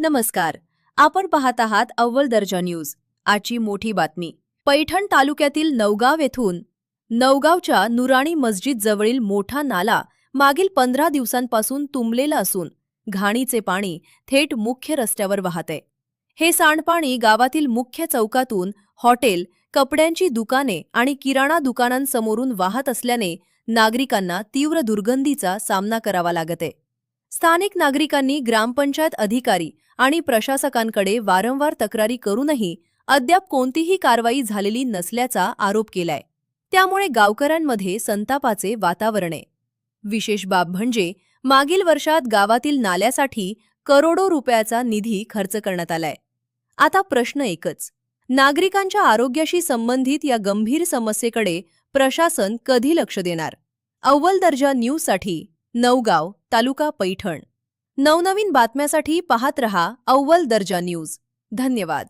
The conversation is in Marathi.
नमस्कार. आपण पाहत आहात अव्वल दर्जा न्यूज. आजची मोठी बातमी. पैठण तालुक्यातील नवगाव येथून नवगावच्या नुराणी मस्जिद जवळील मोठा नाला मागील 15 दिवसांपासून तुंबलेला असून घाणीचे पाणी थेट मुख्य रस्त्यावर वाहते. हे सांडपाणी गावातील मुख्य चौकातून हॉटेल, कपड्यांची दुकाने आणि किराणा दुकानांसमोरून वाहत असल्याने नागरिकांना तीव्र दुर्गंधीचा सामना करावा लागते. स्थानिक नागरिकांनी ग्रामपंचायत अधिकारी आणि प्रशासकांकडे वारंवार तक्रारी करूनही अद्याप कोणतीही कारवाई झालेली नसल्याचा आरोप केलाय. त्यामुळे गावकऱ्यांमध्ये संतापाचे वातावरण आहे. विशेष बाब म्हणजे मागील वर्षात गावातील नाल्यासाठी करोडो रुपयाचा निधी खर्च करण्यात आलाय. आता प्रश्न एकच, नागरिकांच्या आरोग्याशी संबंधित या गंभीर समस्येकडे प्रशासन कधी लक्ष देणार? अव्वल दर्जा न्यूजसाठी नवगाव, तालुका पैठण. नवनवीन बातम्यासाठी पाहत रहा अव्वल दर्जा न्यूज. धन्यवाद.